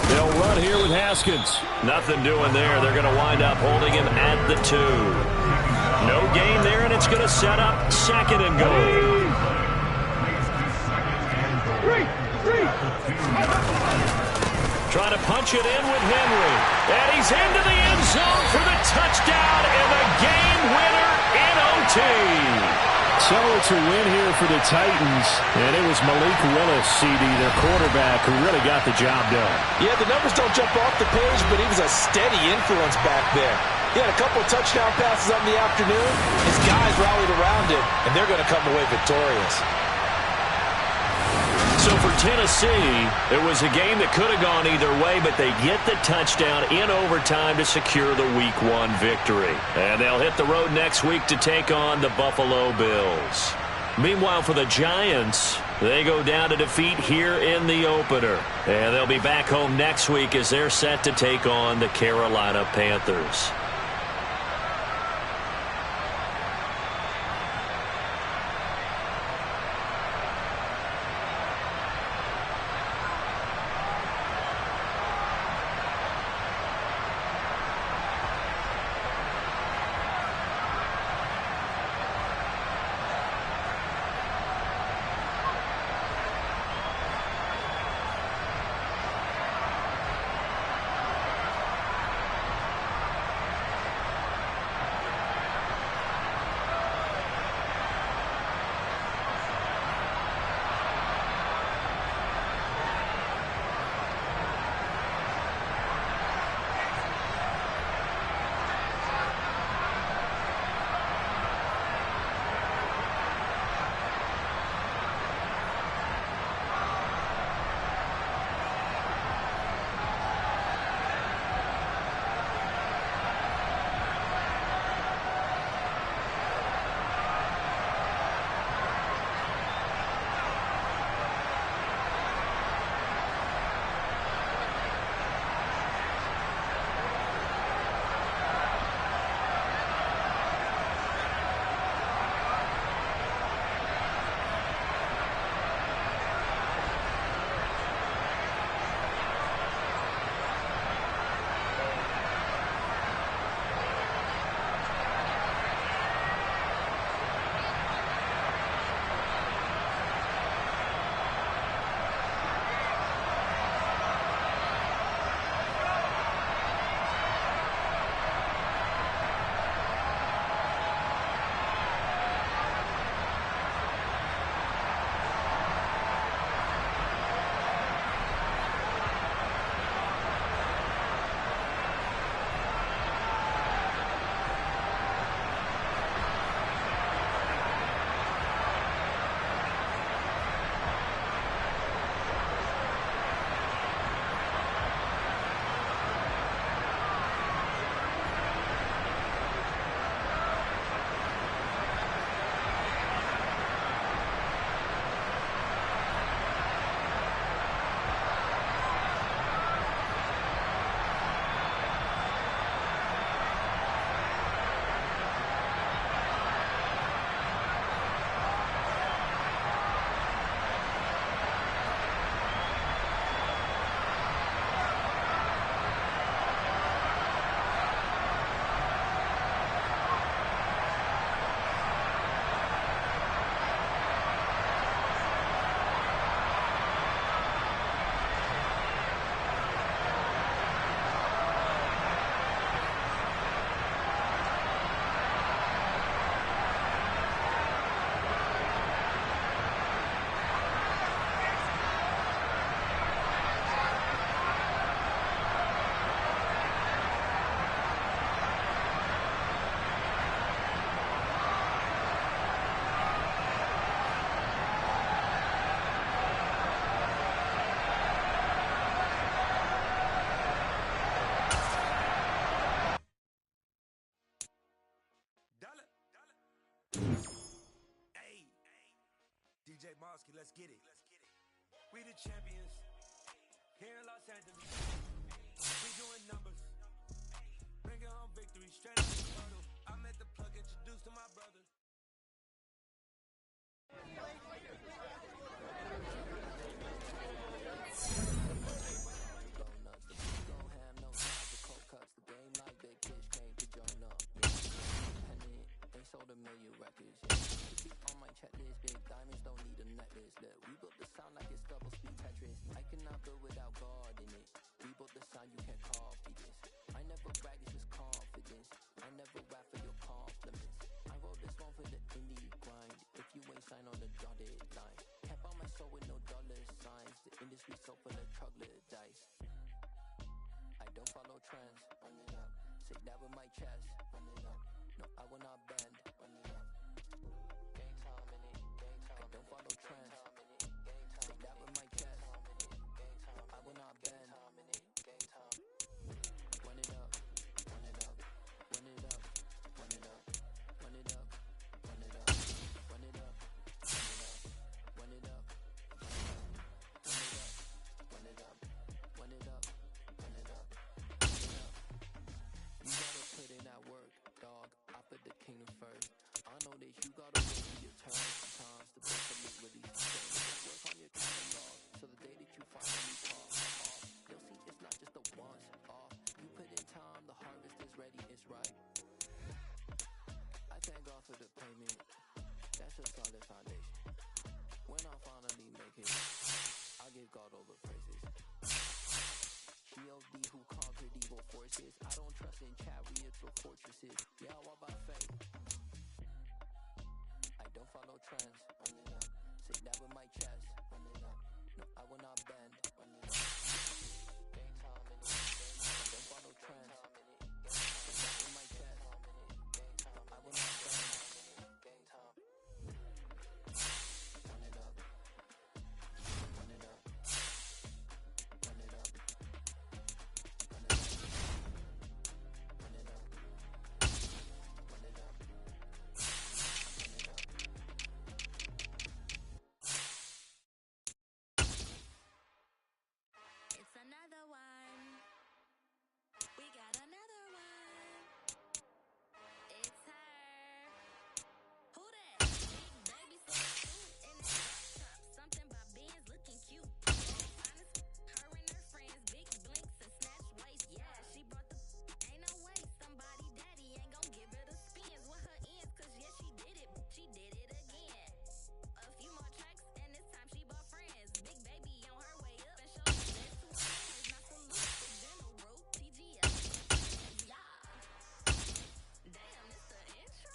They'll run here with Haskins. Nothing doing there. They're going to wind up holding him at the 2. No gain there, and it's going to set up 2nd and goal. Trying to punch it in with Henry. And he's into the end zone for the touchdown and the game winner in OT. So it's a win here for the Titans. And it was Malik Willis, CD, their quarterback, who really got the job done. Yeah, the numbers don't jump off the page, but he was a steady influence back there. He had a couple of touchdown passes on the afternoon. His guys rallied around him, and they're going to come away victorious. So for Tennessee, it was a game that could have gone either way, but they get the touchdown in overtime to secure the Week 1 victory. And they'll hit the road next week to take on the Buffalo Bills. Meanwhile, for the Giants, they go down to defeat here in the opener. And they'll be back home next week as they're set to take on the Carolina Panthers. DJ Mosky, let's get it. We the champions here in Los Angeles. We doing numbers. Bringing home victory straight out the puddle. I'm at the plug, introduced to my brother. Cuts the game like big fish came to join up. They sold 1 million records. Keep on my checklist. Big diamonds don't need a necklace. Look, we built the sound like it's double speed Tetris. I cannot build without God in it. We built the sound, you can't copy this. I never brag, it's just confidence. I never rap for your compliments. I wrote this one for the indie grind. If you ain't signed on the dotted line, kept on my soul with no dollar signs. The industry so full of troglodytes. I don't follow trends. Run it up. Say that with my chest. Run it up. No, I will not bend. Run it up. Game time in it. Game time. I don't follow trends. Say that with my chest. I will not bend. Game time. Run it up. Run it up. Run it up. Run it up. Run it up. Run it up. Run it up. Run it up. Run it up. Run it up. Run it up. Run it up. You gotta put in that work, dog. I put the kingdom first. I know that you gotta wait for your turn sometimes to break up your really work on your catalog. So the day that you finally pop off, you'll see it's not just a once off. You put in time, the harvest is ready, it's right. I thank God for the payment. That's a solid foundation. When I finally make it, I'll give God all the praises. G.O.D. who conquered evil forces. I don't trust in chariots or fortresses. Yeah, I walk by faith. I don't follow trends. Run it up. Say that with my chest. Run it up. No, I will not bend. Run it up. Game time in it. I don't follow trends. Say that with my chest. I will not bend. Game time. Run it up. Run it up. Run it up. It's another one. We got another one. It's her. Who that? Big baby said suit in the top. Something about Benz looking cute. Honest, her and her friends, big blinks and snatch waist. Yeah, she brought the ain't no way. Somebody daddy ain't gon' give her the spins with her ends. Cause yeah, she did it. She did it again. A few more tracks and this time she bought friends. Big baby on her way up and showed me that two hands. Not salute the general, TGL. Yeah. Damn, it's the intro.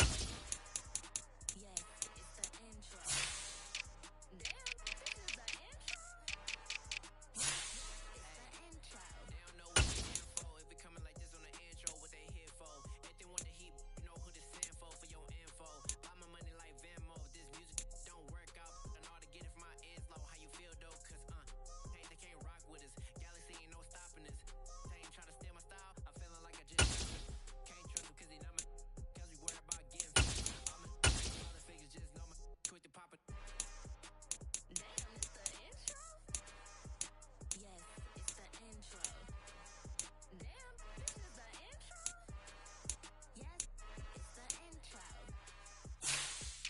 Yes, it's the intro. Damn, this is the intro. Yes, it's the intro. They don't know what they're here for. If it coming like this on the intro, what they here for? If they want the heat, you know who to send for your info. Buy my money like Venmo. This music don't work out. And all to get it from my ends low. How you feel though? Cause they can't rock with us. Galaxy ain't no stopping us. They ain't trying to steal my style. I'm feeling like I just can't trust him cause he not my. Cause we worried about getting. All the figures just know my quick to pop it. Damn, it's the intro? Yes, it's the intro. Damn, this is the intro? Yes, it's the intro.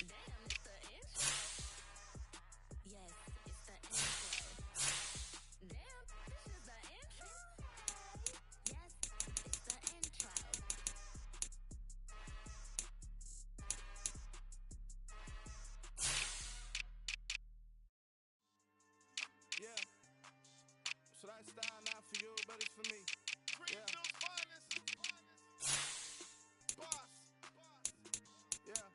Damn, it's the intro? Yes, it's the intro. Damn, this is the intro? Yes, it's the intro. Yeah. So that style not for you, but it's for me. Yeah. Boss. Yeah.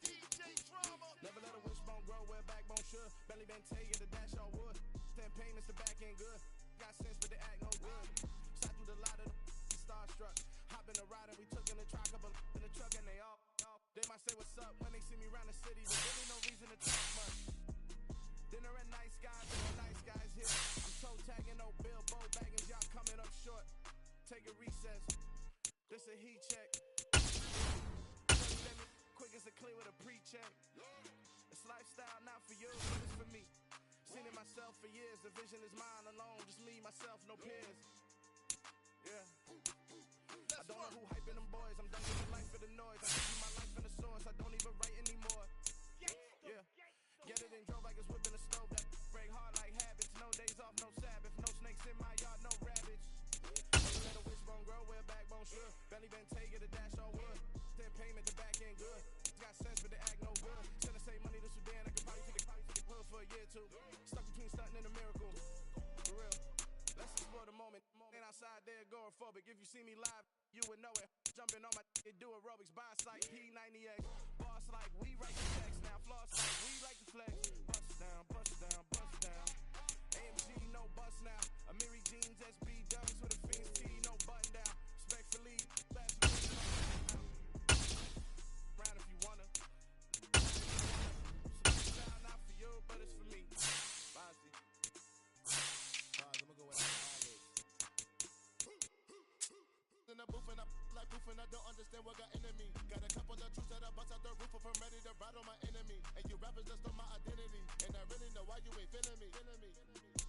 DJ Drama. Never let a wishbone grow where backbone should. Belly been taking the dash on wood. 10 payments, the back ain't good. Got sense, but they act no good. Side through the lot of the starstruck. Hop in the ride and we took in the truck, couple in the truck and they all. They might say what's up when they see me around the city, but really no reason to talk much. Dinner and nice guys, and the nice guys here. I'm toe tagging, no Bilbo bagging, y'all coming up short. Take a recess. This a heat check. Quick as a clear with a pre-check. It's lifestyle, not for you. you, but it's for me. Seen it myself for years, the vision is mine alone, just me, myself, no peers. Yeah. I don't know who hyping them boys, I'm done with the life of the noise. I give you my life in the source, I don't even write anymore. Yeah. Get it and drove like it's whipping a stove that break hard like habits. No days off, no Sabbath, no snakes in my yard, no rabbits. Never let a wishbone grow where a backbone should. Belly been taking a dash all wood. Then payment, the back end good. Got sense but the act no good. Send the same money to Sudan, I could probably take a hood for a year or two. Stuck between stunting and a miracle. For real. Let's explore the moment. Ain't outside there agoraphobic. If you see me live, you would know it. Jumping on my do aerobics. Buy like P90X. Boss like we write the text now. Floss like we like the flex. Bust down, bust down, bust down. AMG, no bust now. Amiri jeans, SB dunks with a Fiends T, no button down. Respectfully, last round if you wanna. Style not for you, but it's for me. Bonzi. I'ma go with in the booth and I like proof and I don't understand what got into me. Got a couple of truths that I bust out the roof of, I'm ready to ride on my enemy. And you rappers just stole my identity, and I really know why you ain't feeling me.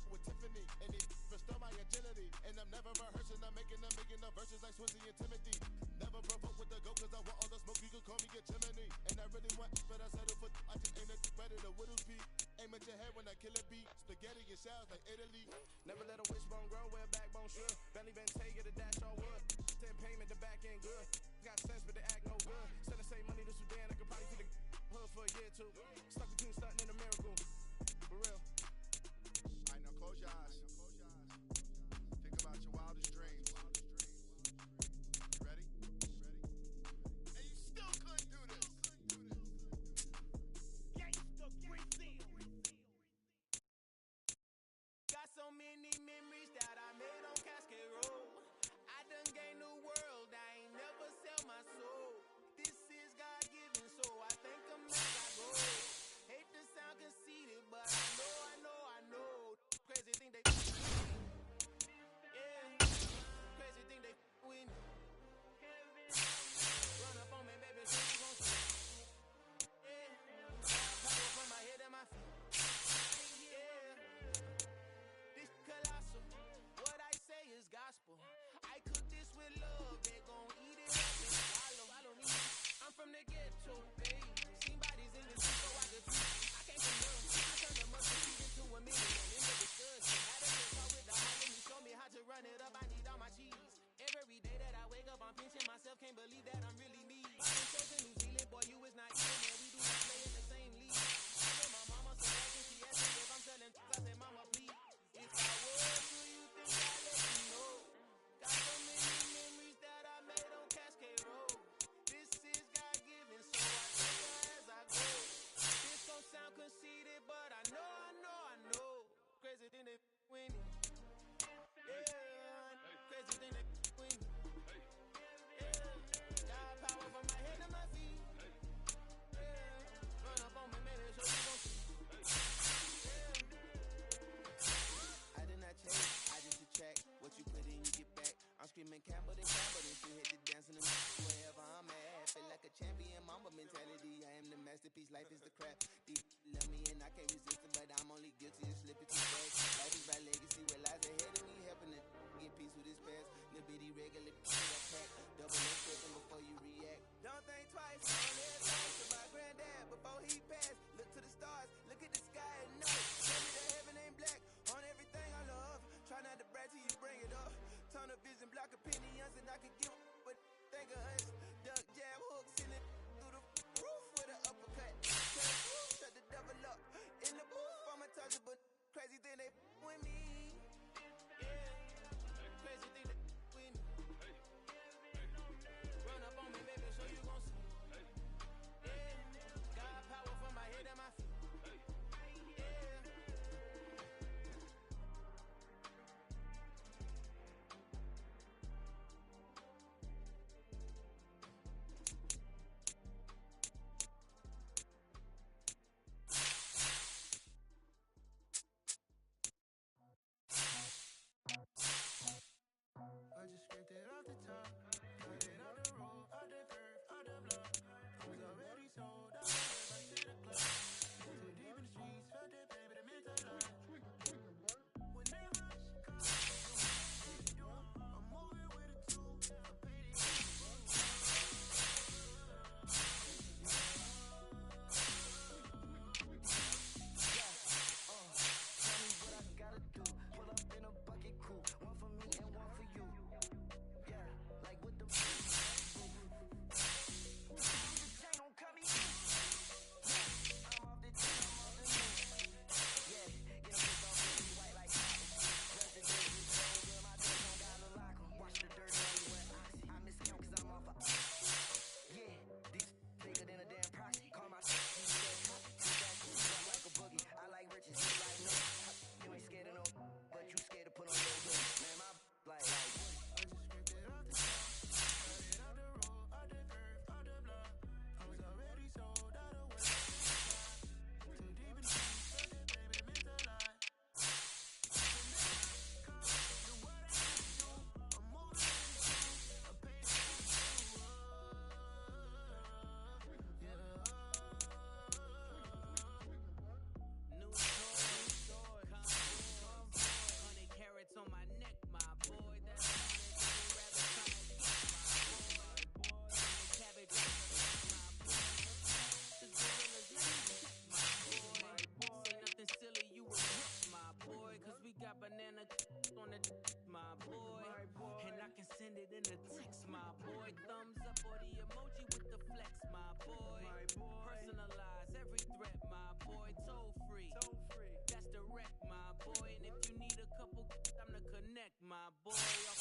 With Tiffany, and it restore my agility. And I'm never rehearsing, I'm making no verses like Swizzy and Timothy. Never provoke with the go, cause I want all the smoke, you can call me a chimney. And I really want, but I settle for, I just ain't ready to whittle speed. Aim at your head when I kill a beat. Spaghetti and shells like Italy. Never let a wishbone grow where a backbone should. Belly been taking a dash all wood. Then payment, the back end good. Got sense but the act no good. Send the same money to Sudan, I could probably take a hood for a year or two. Stuck between stunting and a miracle. For real. Alright, now close your eyes. Think about your wildest dreams. You ready? And you still couldn't do this. Gangsta Brazil. Got so many memories that I made on Cascade Road. I done gained the world, I ain't never sell my soul. This is God-given, so I thank him as I go. Hate to sound conceited, but I know. Crazy thing they yeah, crazy thing they win. Run up on me, baby, so you gon' see. Yeah, power from my head and my feet. Yeah, this colossal. What I say is gospel. I cook this with love, they gon' eat it up and swallow me. I'm from the ghetto, baby. Seen bodies in the street, so I could tweet. I came from love, I turned a muscle seed into a million. In the discussion, had a good talk with the homie, he showed me how to run it up. I need all my cheese. Every day that I wake up, I'm pinching myself, can't believe that I'm really me. I've been chosen New Zealand, boy, you is not even there. We do not play in the same league. I met my mama so bad when she asked me if I'm telling I said, mama, please. If I was, do you think I'd let you know? Got so many memories that I made on Cascade Road. This is God-given, so I take her as I go. This gon' sound conceited, but I know. Crazy thing they win it. Yeah, crazy thing they win it. Yeah, got power from my head to my feet. Yeah, run up on me, maybe so you gon' see. Yeah. I did not change, I just attract. What you put in, you get back. I'm screaming Campbell, then you hit the dance and wherever I'm at. Feel like a champion, mamba mentality. I am the masterpiece, life is the crap. Deep love me and I can't resist it, but I'm only guilty of slipping too fast. Life is by legacy, what lies ahead of me, helping to get peace with his past. Lil' bitty regular, pack. Double up stepping before you react. Don't think twice, on their advice of my granddad before he passed. Look to the stars, look at the sky and know. Tell me that heaven ain't black on everything I love. Try not to brag till you bring it up. Turn a vision, block opinions, and I can give a but think of us. Duck, jab, hook, send it through the roof with an uppercut. Shut the devil up. In the booth, I'm untouchable. Crazy thing they with me. Yeah, crazy thing they with me. Run up on me, baby, so you gon' see. Yeah, got power from my head and my feet. Send it in a text, my boy. Thumbs up or the emoji with the flex, my boy. Personalize every threat, my boy. Toll free. That's direct, my boy. And if you need a couple, I'm to connect, my boy.